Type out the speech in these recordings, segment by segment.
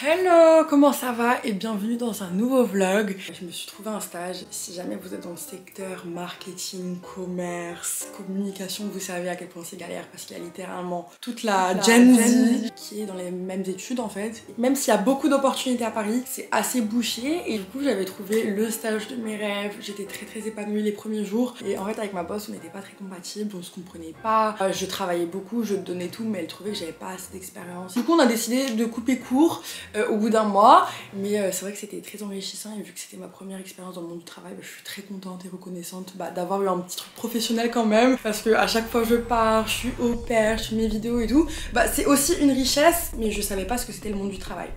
Hello, comment ça va et bienvenue dans un nouveau vlog. Je me suis trouvé un stage. Si jamais vous êtes dans le secteur marketing, commerce, communication, vous savez à quel point c'est galère parce qu'il y a littéralement toute la Gen Z qui est dans les mêmes études en fait. Même s'il y a beaucoup d'opportunités à Paris, c'est assez bouché et du coup j'avais trouvé le stage de mes rêves. J'étais très épanouie les premiers jours et en fait avec ma boss on n'était pas très compatibles, on se comprenait pas. Je travaillais beaucoup, je donnais tout mais elle trouvait que j'avais pas assez d'expérience. Du coup on a décidé de couper court au bout d'un mois, mais c'est vrai que c'était très enrichissant et vu que c'était ma première expérience dans le monde du travail, je suis très contente et reconnaissante d'avoir eu un petit truc professionnel quand même, parce que à chaque fois je pars, je suis au pair, je fais mes vidéos et tout, c'est aussi une richesse, mais je savais pas ce que c'était le monde du travail.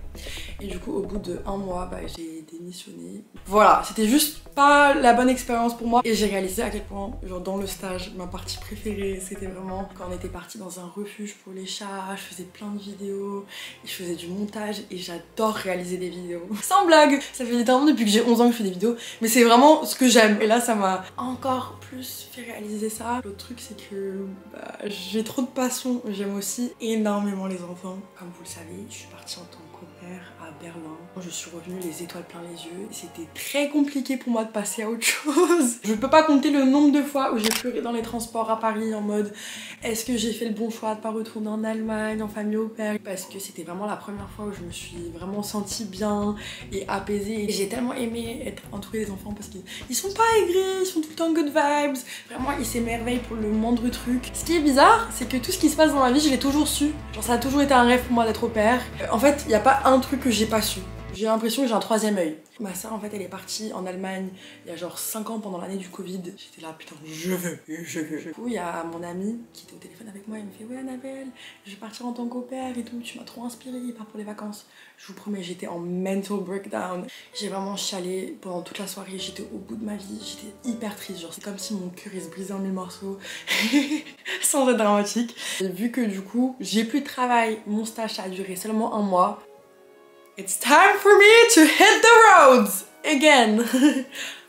Et du coup au bout de un mois, j'ai démissionné. Voilà, c'était juste pas la bonne expérience pour moi et j'ai réalisé à quel point, genre dans le stage, ma partie préférée c'était vraiment quand on était parti dans un refuge pour les chats, je faisais plein de vidéos, et je faisais du montage et j'adore réaliser des vidéos. Sans blague, ça fait littéralement depuis que j'ai 11 ans que je fais des vidéos, mais c'est vraiment ce que j'aime. Et là ça m'a encore plus fait réaliser ça. L'autre truc c'est que j'ai trop de passion, j'aime aussi énormément les enfants. Comme vous le savez, je suis partie en tant qu'au-pair à Berlin. Je suis revenue les étoiles plein les yeux. C'était très compliqué pour moi de passer à autre chose. Je peux pas compter le nombre de fois où j'ai pleuré dans les transports à Paris en mode est-ce que j'ai fait le bon choix de pas retourner en Allemagne en famille au pair, parce que c'était vraiment la première fois où je me suis vraiment sentie bien et apaisée. Et j'ai tellement aimé être entourée des enfants parce qu'ils sont pas aigris, ils sont tout le temps good vibes. Vraiment ils s'émerveillent pour le moindre truc. Ce qui est bizarre, c'est que tout ce qui se passe dans ma vie, je l'ai toujours su. Genre ça a toujours été un rêve pour moi d'être au pair. En fait, il n'y a pas un truc que j'ai pas su. J'ai l'impression que j'ai un troisième œil. Ma soeur en fait elle est partie en Allemagne il y a genre 5 ans pendant l'année du Covid. J'étais là putain je veux. Du coup il y a mon ami qui était au téléphone avec moi, il me fait ouais Annabelle, je vais partir en tant qu'au-pair et tout, tu m'as trop inspirée, part pour les vacances. Je vous promets j'étais en mental breakdown. J'ai vraiment chialé pendant toute la soirée, j'étais au bout de ma vie, j'étais hyper triste, genre c'est comme si mon cœur il se brisait en mille morceaux. Sans être dramatique. Et vu que du coup j'ai plus de travail, mon stage ça a duré seulement un mois. It's time for me to hit the roads again.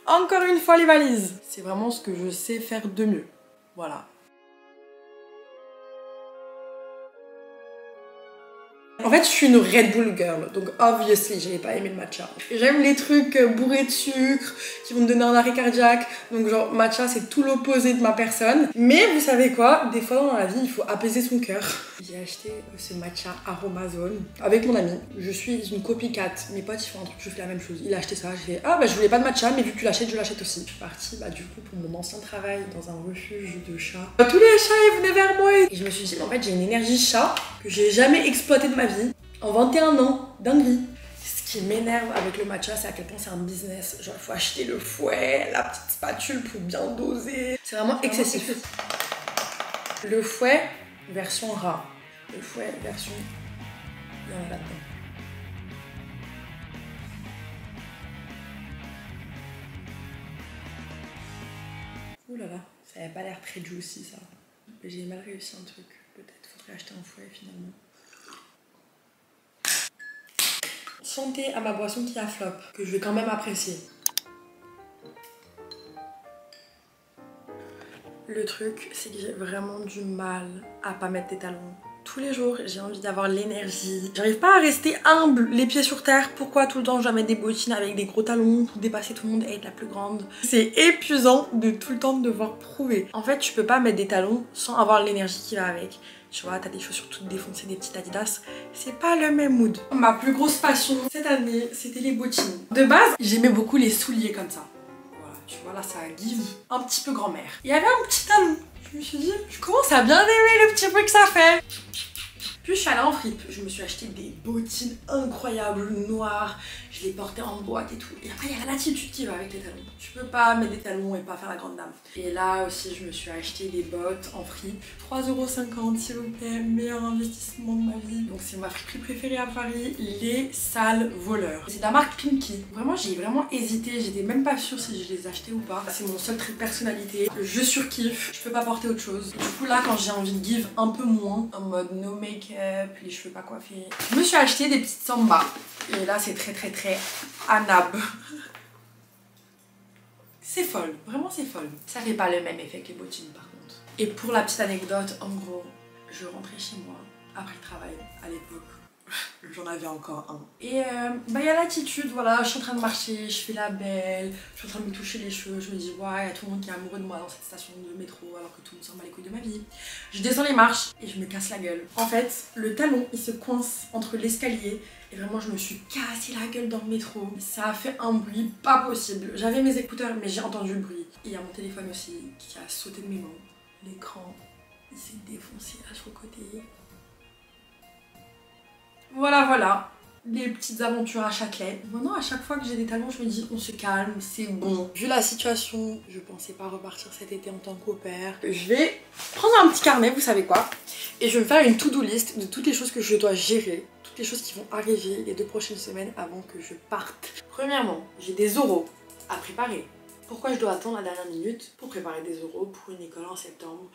Encore une fois les valises. C'est vraiment ce que je sais faire de mieux. Voilà. En fait, je suis une Red Bull girl, donc obviously, j'avais pas aimé le matcha. J'aime les trucs bourrés de sucre, qui vont me donner un arrêt cardiaque, donc genre matcha c'est tout l'opposé de ma personne. Mais vous savez quoi, des fois dans la vie, il faut apaiser son cœur. J'ai acheté ce matcha Aromazone avec mon ami. Je suis une copycat, mes potes ils font un truc, je fais la même chose. Il a acheté ça, j'ai fait ah je voulais pas de matcha, mais vu que tu l'achètes, je l'achète aussi. Je suis partie du coup pour mon ancien travail dans un refuge de chats. Tous les chats ils venaient vers moi et je me suis dit en fait j'ai une énergie chat que j'ai jamais exploitée de ma vie. En 21 ans, dinguerie. Ce qui m'énerve avec le matcha, c'est à quel point c'est un business. Genre, il faut acheter le fouet, la petite spatule pour bien doser. C'est vraiment excessif. Le fouet, version rat. Le fouet, version... Il y en a là-dedans. Ouh là là, ça avait pas l'air très juicy, ça. J'ai mal réussi un truc. Peut-être faudrait acheter un fouet, finalement. Santé à ma boisson qui a flop, que je vais quand même apprécier. Le truc, c'est que j'ai vraiment du mal à pas mettre des talons. Tous les jours, j'ai envie d'avoir l'énergie. J'arrive pas à rester humble, les pieds sur terre. Pourquoi tout le temps je dois mettre des bottines avec des gros talons pour dépasser tout le monde et être la plus grande? C'est épuisant de tout le temps devoir prouver. En fait, tu peux pas mettre des talons sans avoir l'énergie qui va avec. Tu vois, t'as des chaussures toutes défoncées, des petites Adidas. C'est pas le même mood. Ma plus grosse passion cette année, c'était les bottines. De base, j'aimais beaucoup les souliers comme ça. Voilà, tu vois, là, ça give un petit peu grand-mère. Il y avait un petit talon. Je me suis dit, je commence à bien aimer le petit bruit que ça fait. Puis je suis allée en fripe, je me suis acheté des bottines incroyables, noires, je les portais en boîte et tout. Et après il y a l'attitude qui va avec les talons. Tu peux pas mettre des talons et pas faire la grande dame. Et là aussi je me suis acheté des bottes en fripe. 3,50 € s'il vous plaît, meilleur investissement de ma vie. Donc c'est ma friperie préférée à Paris, les Sales Voleurs. C'est de la marque Pinky. Vraiment j'ai vraiment hésité, j'étais même pas sûre si je les achetais ou pas. C'est mon seul trait de personnalité, je surkiffe, je peux pas porter autre chose. Du coup là quand j'ai envie de give un peu moins, en mode no make les cheveux pas coiffés. Je me suis acheté des petites samba. Et là c'est très Anab. C'est folle, vraiment c'est folle. Ça fait pas le même effet que les bottines par contre. Et pour la petite anecdote, en gros, je rentrais chez moi après le travail à l'époque. J'en avais encore un. Et bah il y a l'attitude, voilà, je suis en train de marcher, je fais la belle, je suis en train de me toucher les cheveux, je me dis ouais, il y a tout le monde qui est amoureux de moi dans cette station de métro alors que tout le monde s'en bat les couilles de ma vie. Je descends les marches et je me casse la gueule. En fait, le talon il se coince entre l'escalier et vraiment je me suis cassé la gueule dans le métro. Ça a fait un bruit pas possible. J'avais mes écouteurs mais j'ai entendu le bruit. Et il y a mon téléphone aussi qui a sauté de mes mains. L'écran il s'est défoncé à chaque côté. Voilà, les petites aventures à Châtelet. Maintenant, à chaque fois que j'ai des talons, je me dis on se calme, c'est bon. Vu la situation, je pensais pas repartir cet été en tant qu'au pair. Je vais prendre un petit carnet, vous savez quoi, et je vais me faire une to-do list de toutes les choses que je dois gérer, toutes les choses qui vont arriver les 2 prochaines semaines avant que je parte. Premièrement, j'ai des oraux à préparer. Pourquoi je dois attendre la dernière minute pour préparer des oraux pour une école en septembre?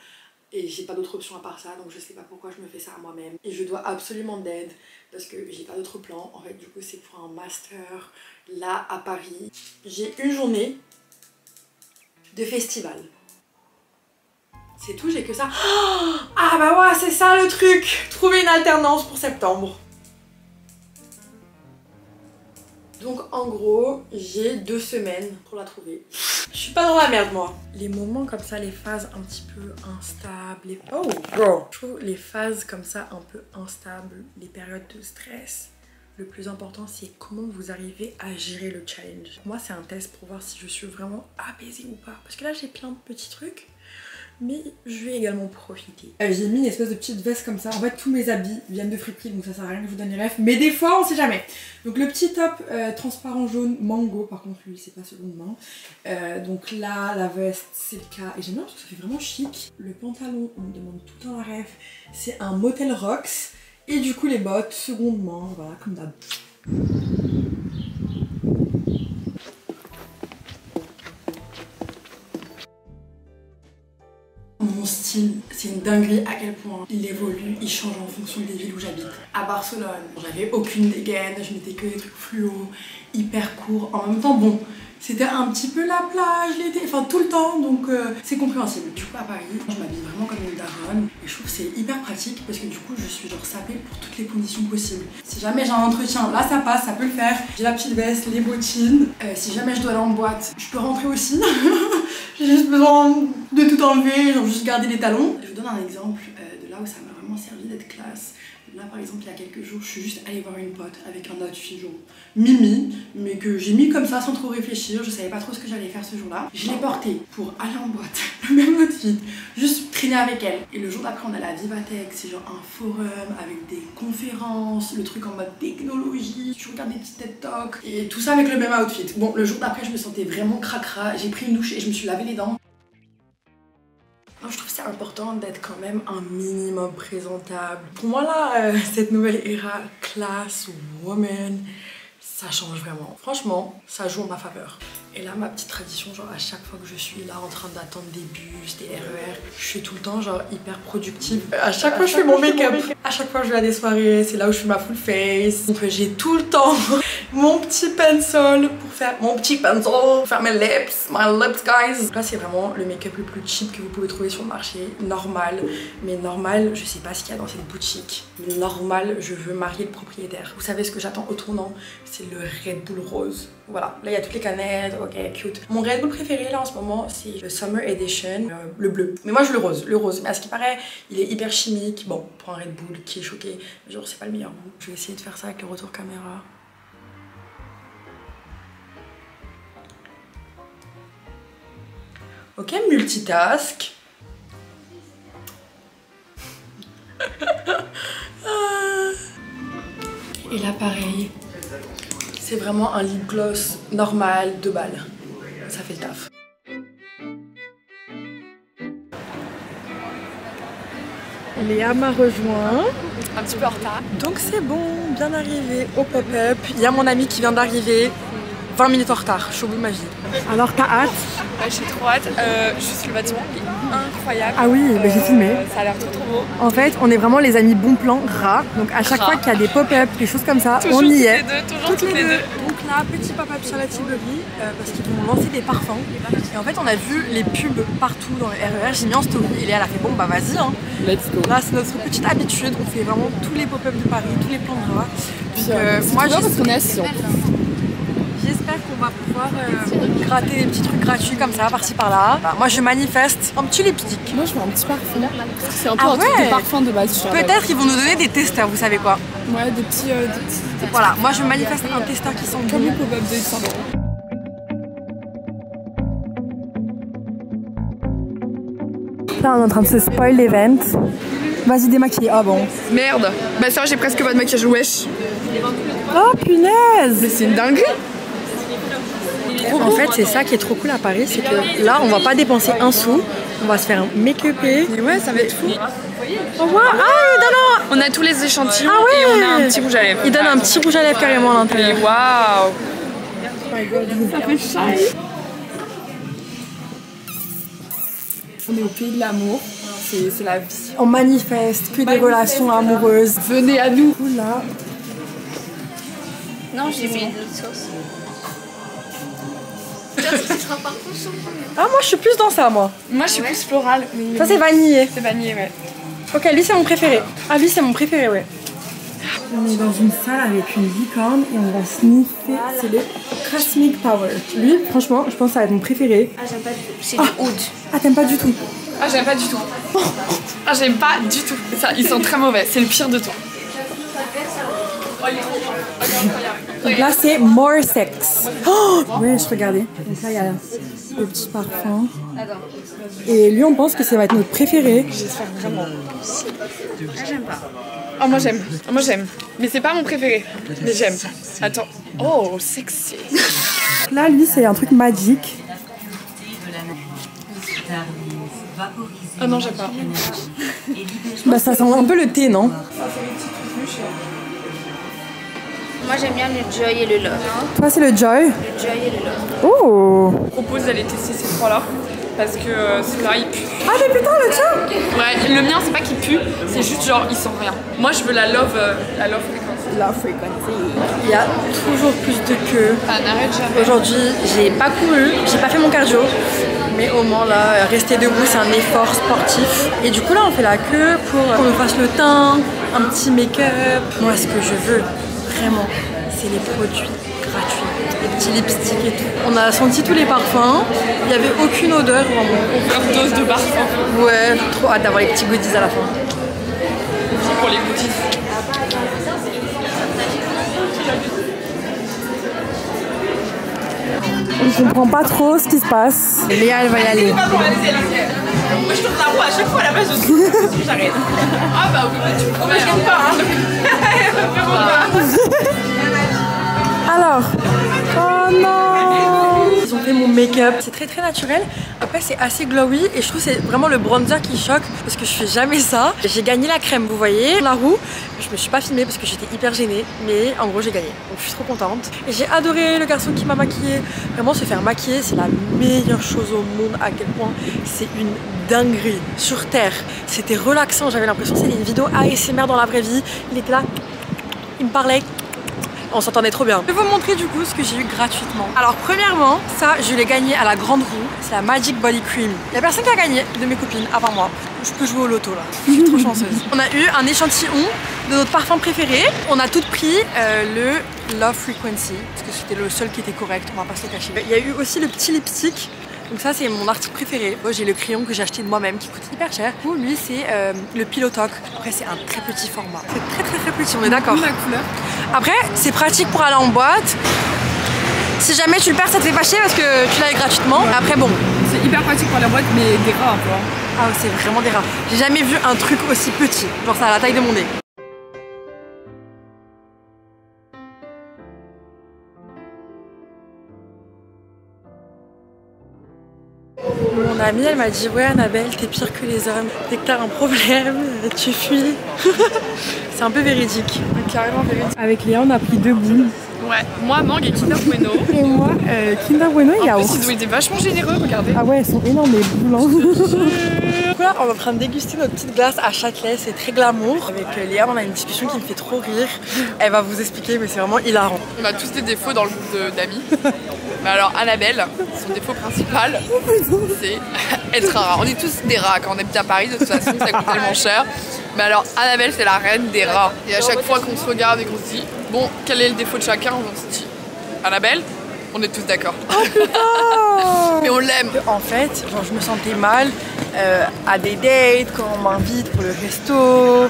Et j'ai pas d'autre option à part ça, donc je sais pas pourquoi je me fais ça à moi-même. Et je dois absolument d'aide parce que j'ai pas d'autre plan. En fait, du coup, c'est pour un master là à Paris. J'ai une journée de festival. C'est tout, j'ai que ça. Ah bah ouais, c'est ça le truc! Trouver une alternance pour septembre. Donc en gros, j'ai 2 semaines pour la trouver. Je suis pas dans la merde moi. Les moments comme ça, les phases un petit peu instables, oh bro, je trouve les phases comme ça un peu instables, les périodes de stress, le plus important c'est comment vous arrivez à gérer le challenge. Moi c'est un test pour voir si je suis vraiment apaisée ou pas. Parce que là j'ai plein de petits trucs. Mais je vais également profiter. J'ai mis une espèce de petite veste comme ça. En fait, tous mes habits viennent de Friperie, donc ça sert à rien que je vous donne les refs. Mais des fois, on sait jamais. Donc le petit top transparent jaune mango, par contre, lui, c'est pas seconde main. Donc là, la veste, c'est le cas. Et j'aime bien parce que ça fait vraiment chic. Le pantalon, on me demande tout le temps la ref. C'est un Motel Rocks. Et du coup, les bottes, seconde main, voilà, comme d'hab. Mon style, c'est une dinguerie à quel point il évolue, il change en fonction des villes où j'habite. À Barcelone, j'avais aucune dégaine, je mettais que des trucs fluo, hyper courts. En même temps, bon, c'était un petit peu la plage, l'été, enfin tout le temps, donc c'est compréhensible. Du coup, à Paris, je m'habille vraiment comme une daronne et je trouve que c'est hyper pratique parce que du coup, je suis genre sapée pour toutes les conditions possibles. Si jamais j'ai un entretien, là ça passe, ça peut le faire. J'ai la petite veste, les bottines. Si jamais je dois aller en boîte, je peux rentrer aussi. J'ai juste besoin de tout enlever, genre juste garder les talons. Je vous donne un exemple de là où ça m'a vraiment servi d'être classe. Là par exemple il y a quelques jours, je suis juste allée voir une pote avec un outfit genre Mimi, mais que j'ai mis comme ça sans trop réfléchir, je savais pas trop ce que j'allais faire ce jour-là. Je l'ai porté pour aller en boîte, le même outfit, juste traîner avec elle. Et le jour d'après on allait à Vivatech, c'est genre un forum avec des conférences, le truc en mode technologie, je regarde des petits TED Talks, et tout ça avec le même outfit. Bon, le jour d'après je me sentais vraiment cracra, j'ai pris une douche et je me suis lavé les dents. Non, je trouve que c'est important d'être quand même un minimum présentable. Pour moi là, cette nouvelle era class woman, ça change vraiment. Franchement, ça joue en ma faveur. Et là, ma petite tradition, genre à chaque fois que je suis là en train d'attendre des bus, des RER, je suis tout le temps genre hyper productive. À chaque fois je fais mon make-up. À chaque fois je vais à des soirées, c'est là où je fais ma full face. Donc j'ai tout le temps mon petit pencil pour faire faire mes lips, my lips guys. Là c'est vraiment le make-up le plus cheap que vous pouvez trouver sur le marché, normal. Mais normal, je sais pas ce qu'il y a dans cette boutique. Mais normal, je veux marier le propriétaire. Vous savez ce que j'attends au tournant? C'est le Red Bull rose. Voilà, là il y a toutes les canettes, ok, cute. Mon Red Bull préféré là en ce moment, c'est le Summer Edition, le bleu. Mais moi je veux le rose. Mais à ce qui paraît, il est hyper chimique. Bon, pour un Red Bull qui est choqué, genre c'est pas le meilleur goût. Je vais essayer de faire ça avec le retour caméra. Ok, multitask. Et là pareil. C'est vraiment un lip gloss normal, 2 balles. Ça fait le taf. Léa m'a rejoint. Un petit peu en retard. Donc c'est bon, bien arrivé au pop-up. Il y a mon ami qui vient d'arriver. 20 minutes en retard, je suis au bout de ma vie. Alors t'as hâte? Ouais, j'ai trop hâte. Juste le bâtiment il est incroyable. Ah oui, bah, j'ai filmé. Ça a l'air trop beau. En fait, on est vraiment les amis bon plan gras. Donc à chaque fois qu'il y a des pop-up, des choses comme ça, Toujours on y est. Toujours toutes les deux. Donc là, petit pop-up sur la Tilbury parce qu'ils vont lancer des parfums. Et en fait, on a vu les pubs partout dans le RER. J'ai mis en story et Léa elle a fait bon bah vas-y hein. Let's go. Là, c'est notre petite habitude. On fait vraiment tous les pop-up de Paris, tous les plans de gras. Donc moi, parce qu'on est assis. j'espère qu'on va pouvoir gratter des petits trucs gratuits comme ça, par-ci par-là. Bah, moi je manifeste un petit lipstick. Moi je veux un petit parfum. C'est un peu un truc de parfum de base. Peut-être qu'ils vont nous donner des testeurs, vous savez quoi. Ouais, des petits. Voilà, moi je manifeste un testeur qui sent Comme bon. le pop-up de 100 €. Là on est en train de se spoil l'event. Vas-y démaquiller, ah bon. Merde. Bah ça j'ai presque pas de maquillage wesh. Oh punaise. Mais c'est une dinguerie. En fait c'est ça qui est trop cool à Paris, c'est que là on va pas dépenser un sou. On va se faire make-upé. Mais ouais, ça va être fou. Oh wow. Ah On a tous les échantillons Ah ouais. et on a un petit rouge à lèvres. il donne un petit rouge à lèvres carrément à Et l'intérieur. waouh. Ça fait shy. On est au pays de l'amour. C'est la vie. On manifeste que des relations amoureuses. Venez à nous. Oula. Non, j'ai mis une autre sauce. Ah moi je suis plus dans ça moi. Moi je suis plus florale. Ça c'est vanillé. C'est vanillé, ouais. Ok, lui c'est mon préféré. Ah lui c'est mon préféré, ouais. On est dans une salle avec une licorne et on va sniffer. C'est le Cosmic Power. Lui, franchement, je pense que ça va être mon préféré. Ah, j'aime pas du tout. C'est du oud. Ah, t'aimes pas du tout? Ah j'aime pas du tout. Ah j'aime pas du tout. Ça, ils sont très mauvais. C'est le pire de tout. Donc là c'est More Sex. Oh ouais, je regardais. Donc là il y a le petit parfum. Et lui on pense que ça va être notre préféré. J'espère vraiment. Ah, j'aime pas. Oh moi j'aime. Oh, moi j'aime. Mais c'est pas mon préféré. Mais j'aime. Attends. Oh sexy. Là lui c'est un truc magique. Ah non j'aime pas. Bah ça sent un peu le thé, non? Moi, j'aime bien le Joy et le Love. Toi c'est le Joy. Le Joy et le Love. Oh. Je propose d'aller tester ces trois-là. Parce que celui-là il pue. Ah mais putain le tien. Ouais, le mien c'est pas qu'il pue, c'est juste genre il sent rien. Moi je veux la love frequency. La frequency. Il y a toujours plus de queue. Ah n'arrête jamais. Aujourd'hui, j'ai pas couru, j'ai pas fait mon cardio, mais au moins là, rester debout, c'est un effort sportif. Et du coup là, on fait la queue pour qu'on nous fasse le teint, un petit make-up. Moi, ce que je veux, vraiment, c'est les produits gratuits, les petits lipsticks et tout. On a senti tous les parfums, il n'y avait aucune odeur vraiment. Overdose de parfum. Ouais, trop hâte d'avoir les petits goodies à la fin. Pour les goodies. On comprend pas trop ce qui se passe. Léa, elle va y aller. Moi je tourne la roue à chaque fois là-bas, j'arrête. Ah bah oui, tu me promets, j'aime pas. Alors, oh non! Ils ont fait mon make-up, c'est très naturel. Après c'est assez glowy et je trouve que c'est vraiment le bronzer qui choque parce que je fais jamais ça. J'ai gagné la crème, vous voyez, la roue. Je me suis pas filmée parce que j'étais hyper gênée, mais en gros j'ai gagné. Donc je suis trop contente. Et j'ai adoré le garçon qui m'a maquillée. Vraiment se faire maquiller, c'est la meilleure chose au monde. À quel point c'est une dinguerie sur terre. C'était relaxant, j'avais l'impression que c'était une vidéo ASMR dans la vraie vie. Il était là, il me parlait. On s'entendait trop bien. Je vais vous montrer du coup ce que j'ai eu gratuitement. Alors premièrement, ça je l'ai gagné à la grande roue. C'est la Magic Body Cream. Il n'y a personne qui a gagné de mes copines, à part moi. Je peux jouer au loto là. Je suis trop chanceuse. On a eu un échantillon de notre parfum préféré. On a toutes pris le Love Frequency parce que c'était le seul qui était correct, on va pas se le cacher. Il y a eu aussi le petit lipstick. Donc ça c'est mon article préféré. Moi j'ai le crayon que j'ai acheté de moi-même qui coûte hyper cher. Ou lui c'est le Pillow Talk. Après c'est un très petit format. C'est très petit, on est d'accord. La couleur. Après c'est pratique pour aller en boîte. Si jamais tu le perds ça te fait pas chier parce que tu l'as eu gratuitement. Après bon. C'est hyper pratique pour la boîte mais des rats un peu. Ah ouais, c'est vraiment des rats. J'ai jamais vu un truc aussi petit. Genre ça a la taille de mon nez. Mon amie elle m'a dit ouais Annabelle t'es pire que les hommes, dès que t'as un problème tu fuis. C'est un peu véridique. Carrément véridique. Avec Léa on a pris 2 boules. Ouais, moi mangue et Kinder Bueno. Et moi, Kinder Bueno et En yaourt. plus, ils ont été vachement généreux, regardez. Ah ouais, elles sont énormes les boules. Donc là, on est en train de déguster notre petite glace à Châtelet, c'est très glamour. Avec Léa, on a une discussion qui me fait trop rire. Elle va vous expliquer, mais c'est vraiment hilarant. On a tous des défauts dans le groupe d'amis. Mais alors, Annabelle, son défaut principal, c'est être un rat. On est tous des rats quand on habite à Paris, de toute façon, ça coûte tellement cher. Mais alors, Annabelle, c'est la reine des rats. Et à chaque fois qu'on se regarde et qu'on se dit, bon, quel est le défaut de chacun, on se dit, Annabelle, on est tous d'accord. Mais on l'aime. En fait, genre, je me sentais mal à des dates, quand on m'invite pour le resto,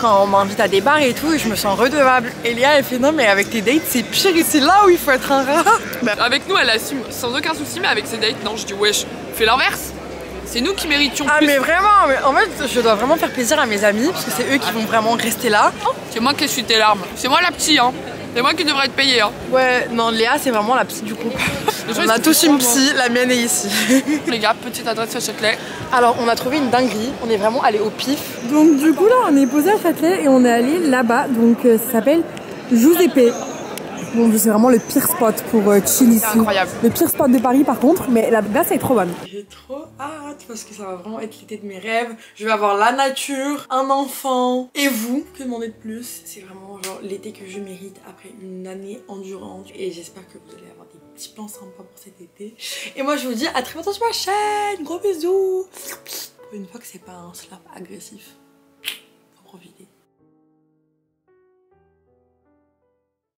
quand on m'invite à des bars et tout, et je me sens redevable. Et Léa, elle fait non, mais avec tes dates, c'est pire et c'est là où il faut être un rat. Bah, avec nous, elle assume sans aucun souci, mais avec ses dates, non, je dis, wesh, fais l'inverse. C'est nous qui méritions plus. Ah, mais vraiment, mais en fait, je dois vraiment faire plaisir à mes amis, parce que c'est eux qui vont vraiment rester là. C'est moi qui essuie tes larmes. C'est moi la petite, hein. C'est moi qui devrais être payée, hein. Ouais, non, Léa, c'est vraiment la psy du groupe. gens, On ils a sont tous une trop psy, la mienne est ici. Les gars, petite adresse à Châtelet. Alors, on a trouvé une dinguerie, on est vraiment allé au pif. Donc du coup là on est posé à Châtelet et on est allé là-bas, donc ça s'appelle Giuseppe. Bon c'est vraiment le pire spot pour chill ici. Incroyable. Le pire spot de Paris par contre, mais la glace est trop bonne. J'ai trop hâte parce que ça va vraiment être l'été de mes rêves. Je vais avoir la nature, un enfant et vous, que demander de plus. C'est vraiment genre l'été que je mérite après une année endurante et j'espère que vous allez avoir des petits plans sympas pour cet été. Et moi je vous dis à très bientôt sur ma chaîne, gros bisous. Pour une fois que c'est pas un slap agressif, faut profiter.